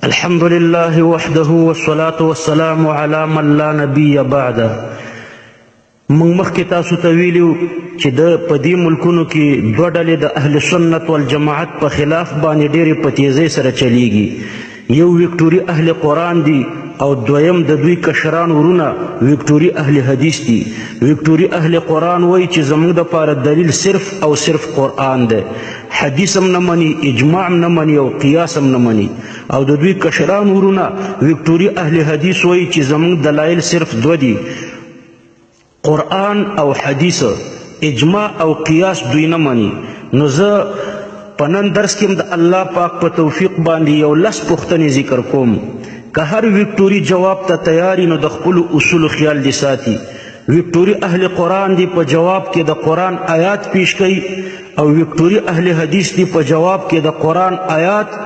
الحمد لله وحده والصلاة والسلام على من لا نبي بعده. موږ مخکې تاسو ته ویلو چې په دې ملکونو کې دوه ډلې د اهل سنت والجماعت په خلاف باندې ډېرې په تیزۍ سره چلیږي. یو ویکټوري اهل قرآن دي او دویم د دوی کشران ورونه ویکټوري اهل حدیث دي. ویکټوري اهل قرآن وایي چې زموږ دپاره دلیل صرف او صرف قرآن دی، حدیث هم نه مني، اجماع هم نه مني او قیاس هم نه مني. او د دوی کشران ورونه ویکټوري اهل حدیث وایي چې زموږ دلایل صرف دوه دي، قرآن او حدیث، اجماع او قیاس دوی نه مني. نو زه په نن درس کې هم د الله پاک په توفیق باندې یو لس پوښتنې ذکر کوم. که هر ویکټوري جواب ته تیاری نو د خپلو اصولو خیال دې ساتي. ویکټوري اهل قرآن دی په جواب کې د قرآن آیات پیش کوي او ویکټوري اهل حدیث دی په جواب کې د قرآن آیات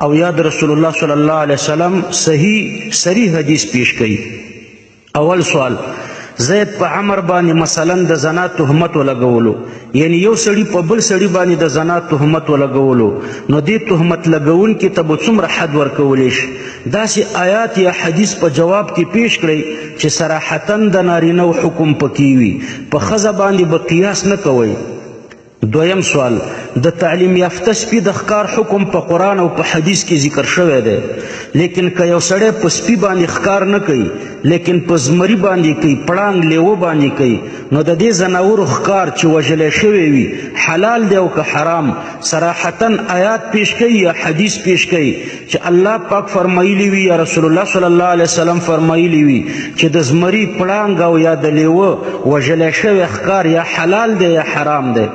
او یا د رسول الله صلی الله علیه وسلم صریح حدیث پیش کوي. اول سوال، زید په عمر باندې مثلا د زنا تهمت ولګولو، یعنی یو سړي په بل سړي باندې د زنا تهمت ولګولو، نو دې تهمت لګونکي ته به څومره حد ورکولی شي؟ داسې آیات یا حدیث په جواب کې پیش کړئ چې صراحتا د نارینه حکم پکې وي، په ښځه باندې به قیاس نه کوئ. دویم سوال، د تعلیم یافته سپي د ښکار حکم په قرآن او په حدیث کې ذکر شوی دی، لیکن که یو سړی په سپي باندې ښکار نه کوي لیکن په زمري باندې کوي، پړانګ لیوه باندې کوي، نو د دې ځناورو ښکار چې وژلی شوی وي حلال دی او که حرام؟ صراحتا آیات پیش کوي یا حدیث پیش کوي چې الله پاک فرمایلی وي یا رسول الله صلی الله علیه وسلم فرمایلی وي چې د زمري، پړانګ او یا د لیوه وژلی شوی ښکار یا حلال دی یا حرام دی.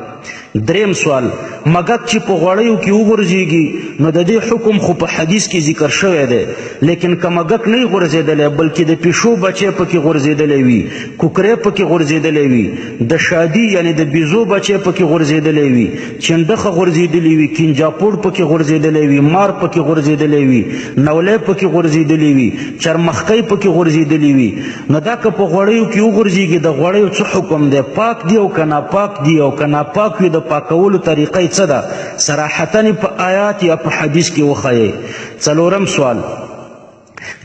دریم سوال، مګک چې په غوړیو کې وغورځېږي نو د دې حکم خو په حدیث کې ذکر شوی دی، لیکن که مګک نه وي غورځېدلی بلکې د پیشو بچی پکې غورځېدلی وي، کوکری پکې غورځېدلی وي، د شادي یعنی د بیزو بچی پکې غورځېدلی وي، چنډخه غورځېدلی وي، کینجاپوړ پکې غورځېدلی وي، مار پکې غورځېدلی وي، نولی پکې غورځېدلی وي، چرمخکی پکې غورځېدلی وي، نو دا که په غوړیو کې وغورځېږي د غوړیو څه حکم دی؟ پاک دی او که ناپاک دی؟ او که ناپاک وي د پاکولو طریقه څه ده؟ صراحتا په آیات یا په حدیث کې وښایئ. څلورم سوال،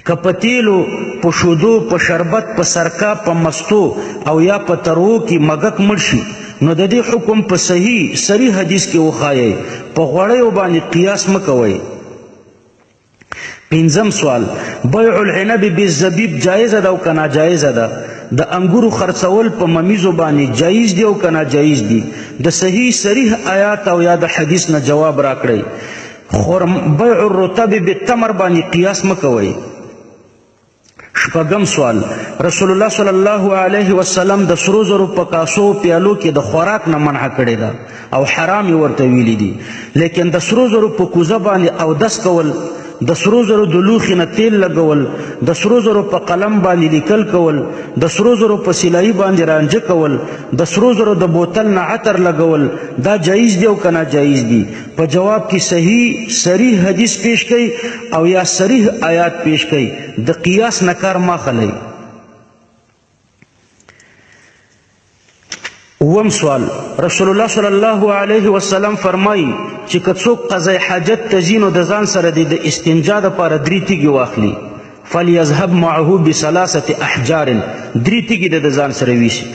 که په تیلو، په شودو، په شربت، په سرکه، په مستو او یا په تروو کې مګک مړ شي نو د دې حکم په صریح حدیث کې وښایئ. په غوړیو باندې قیاس مه کوئ. پنځم سوال، بیع العنب بالزبیب جایزه ده او که ناجایزه ده؟ د انګورو خرڅول په ممیزو باندې جایز دی او که ناجایز دی؟ د صریح آیات او یا د حدیث نه جواب راکړئ. بیع الرطب بالتمر باندې قیاس مه کوئ. شپږم سوال، رسول الله صلی الله علیه وسلم د سرو زرو په کاسو پیالو کې د خوراک نه منع کړې ده او حرام یې ورته ویلي دي، لیکن د سرو زرو په کوزه باندې اودس کول، د سرو زرو د لوښي نه تیل لګول، د سرو زرو په قلم باندې لیکل کول، د سرو زرو په سلایي باندې رانجه کول، د سرو زرو د بوتل نه عطر لګول، دا جایز دی او که ناجایز دی؟ په جواب کې صریح حدیث پیش کوي او یا صریح آیات پیش کوي. د قیاس نه کار مه اخلئ. اووم سوال، رسول الله صلی الله علیه وسلم فرمایي چې که څوک قضای حاجت ته ځي نو د ځان سره د استنجا دپاره 3 تیږې واخلي، فلیذهب معه بثلاثه احجار، 3 تیږې د ځان سره ویسي.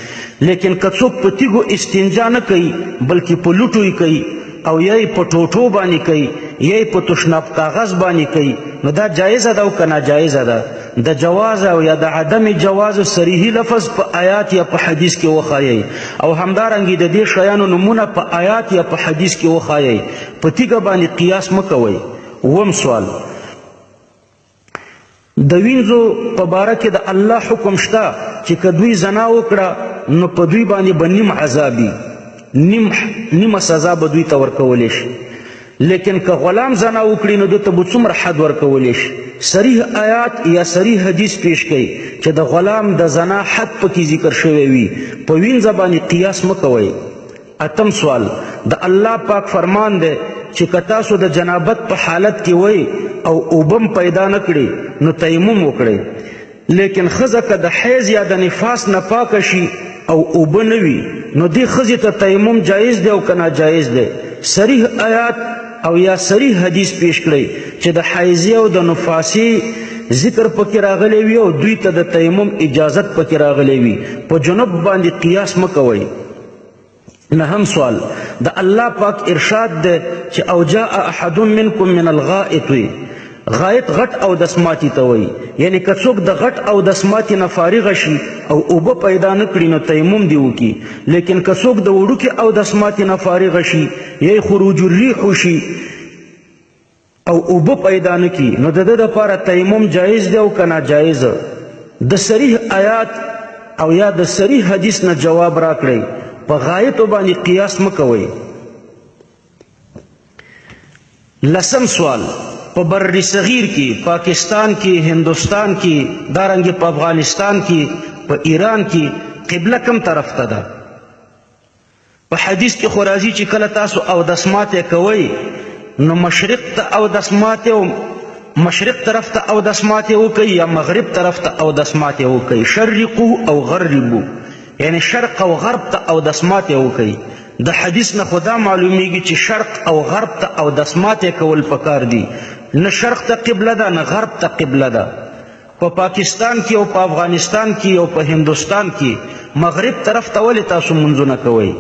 لیکن که څوک په تیږو استنجا نه کوي بلکې په لوټو یې کوي او یا یې په ټوټو باندې کوي یا یې په تشناب کاغذ باندې کوي نو دا جایزه ده او که ناجایزه ده؟ د جواز او یا د عدم جواز صریحي لفظ په آیات یا په حدیث کې وښایئ او همدارنګې د دې شیانو نومونه په آیات یا په حدیث کې وښایئ. په تیږه باندې قیاس مه کوئ. اووم سوال، د وینځو په باره کې د الله حکم شته چې که دوی زنا وکړه نو په دوی باندې به نیم عذابي، نیمه سزا به دوی ته ورکولی شي، لیکن که غلام زنا وکړي نو دوی ته به څومره حد ورکولی شي؟ صریح آیات یا صریح حدیث پیش کوي چې د غلام د زنا حد پکې ذکر شوی وي. په وینځه باندې قیاس مه کوئ. اتم سوال، د الله پاک فرمان دی چې که تاسو د جنابت په حالت کې وئ او اوبم پیدا نه کړي نو تیمم وکړئ، لیکن ښځه که د حیض یا د نفاس نه پاکه شي او اوبه نه وي نو دې ښځې ته تیمم جایز دی او که ناجایز دی؟ صریح آیات او یا صریح حدیث پیش کړئ چې د حیضې او د نفاسي ذکر پکې راغلی وي او دوی ته د تیمم اجازت پکې راغلی وي په جنوب باندې قیاس مه کوئ. نهم سوال د الله پاک ارشاد دی چې او جاء احد منکم من الغائط وي غایط غټ او دسماتی ته وایي یعنی که څوک د غټ او دسماتی نه فارغه شي او اوبه پیدا نه کړي نو تیمم دی وکړي لیکن که څوک د وړوکې او دسماتی نه فارغه شي یا خروج الریح شي او اوبه پیدا نه کړي نو د ده دپاره تیمم جایز دی او که ناجایز. د صریح آیات او یا د صریح حدیث نه جواب راکړئ په غایطو باندې قیاس مه کوئ. لسم سوال په بر صغیر کې پاکستان کې هندوستان کې دارنګې په افغانستان کې په ایران کې قبله کم طرف ته ده؟ په حدیث کې خو راځي چې کله تاسو اودس ماتې کوئ نو مشرق ته اودس ماتې او مشرق طرف ته اودس ماتې وکئ یا مغرب طرف ته اودس ماتې وکئ. شرقو او غربو یعنی شرق او غرب ته اودس ماتې وکئ. د حدیث نه خدا معلومیږي چې شرق او غرب ته اودس ماتې کول پکار دي نه شرق ته قبله ده نه غرب ته قبله ده. په پاکستان کې او په افغانستان کې او په هندوستان کې مغرب طرف ته ولې تاسو منځونه کوئ؟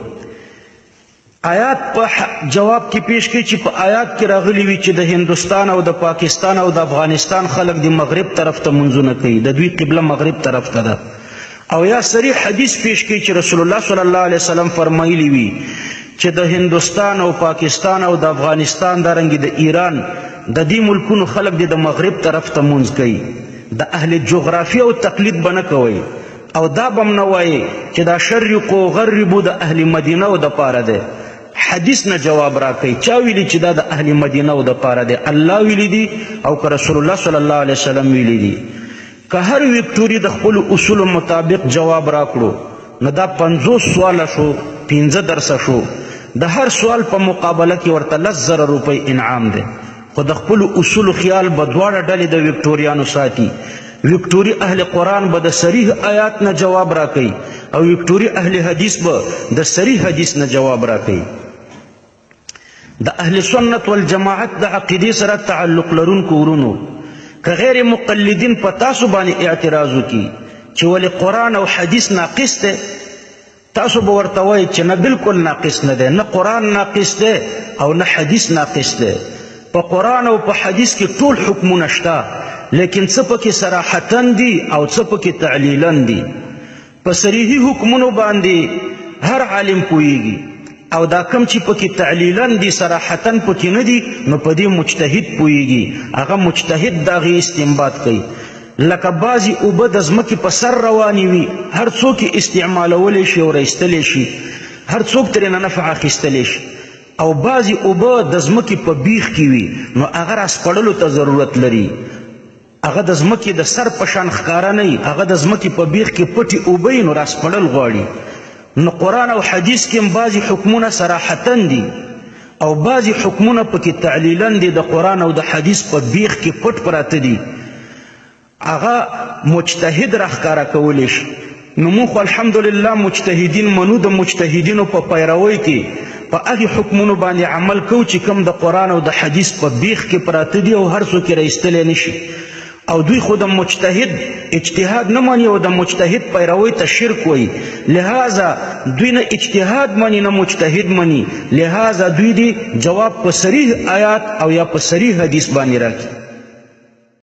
آیات په جواب کې پیش کړي چې په آیات کې راغلی وي چې د هندوستان او د پاکستان او د افغانستان خلک د مغرب طرف ته منځونه کوي د دوی قبله مغرب طرف ته ده. او یا صریح حدیث پیش کړي چې رسول الله صلی الله علیه وسلم فرمایلی وي چې د هندوستان او پاکستان او د افغانستان دارنګې د ایران د دې ملکونو خلک د مغرب طرف ته مونځ کوي. د اهل جغرافیه او تقلید به نه کوئ او دا به هم نه وایئ چې دا شرق و غربو د اهل مدینه و دپاره دی. حدیث نه جواب راکوئ چا ویلي چې دا د اهل مدینه و دپاره دی؟ الله ویلی دی او که رسول الله صلی الله علیه وسلم ویلی دی. که هر وکټوري د خپلو اصولو مطابق جواب راکړو نو دا 50 سواله شو 15 درسه شو. د هر سوال په مقابله کې ورته 10,000 روپۍ انعام دی. خو د خپلو اصولو خیال به دواړه ډلې د وکټوریانو ساتي. وکټوري اهل قرآن به د صریح آیات نه جواب راکوي او وکټوري اهل حدیث به د صریح حدیث نه جواب راکوي. د اهل سنت والجماعت د عقیدې سره تعلق لرونکو ورونو که غیر مقلدین په تاسو باندې اعتراض وکړي چې ولې قرآن او حدیث ناقص دی تاسو به ورته وایئ چې نه بالکل ناقص نه دی نه قرآن ناقص دی او نه حدیث ناقص دی. په قرآن او په حدیث کې ټول حکمونه شته لیکن څه پکې صراحتاً دي او څه پکې تعلیلاً دي. په صریحي حکمونو باندې هر عالم پوهیږي او دا کم چې پکې تعلیلاً دي صراحتاً پکې نه دي نو په دې مجتهد پوهیږي هغه مجتهد د هغې استنباط کوي. لکه بعضې اوبه د ځمکې په سر روانې وي هر څوک یې استعمالولی شي او رایستلی شي هر څوک ترې نه نفع اخیستلی شي او بعضې اوبه د ځمکې په بیخ کې وي نو هغه راسپړلو ته ضرورت لري. هغه د ځمکې د سر په شان ښکاره نه وي هغه د ځمکې په بیخ کې پټې اوبه وي نو راسپړل غواړي. نو قرآن او حدیث کې هم بعضې حکمونه صراحتاً دي او بعضې حکمونه پکې تعلیلاً دي د قرآن او د حدیث په بیخ کې پټ پراته دي هغه مجتهد راښکاره کولی شي. نو موږ خو الحمدلله مجتهدین منو د مجتهدینو په پیروۍ کې په هغې حکمونو باندې عمل کوو چې کوم د قرآن او د حدیث په بیخ کې پراته دي او هر څوک یې رایستلی نه شي. او دوی خو د مجتهد اجتهاد نه مني او د مجتهد پیروۍ ته شرک وایي لہذا دوی نه اجتهاد مني نه مجتهد مني لہذا دوی دی جواب په صریح آیات او یا په صریح حدیث باندې راکړي.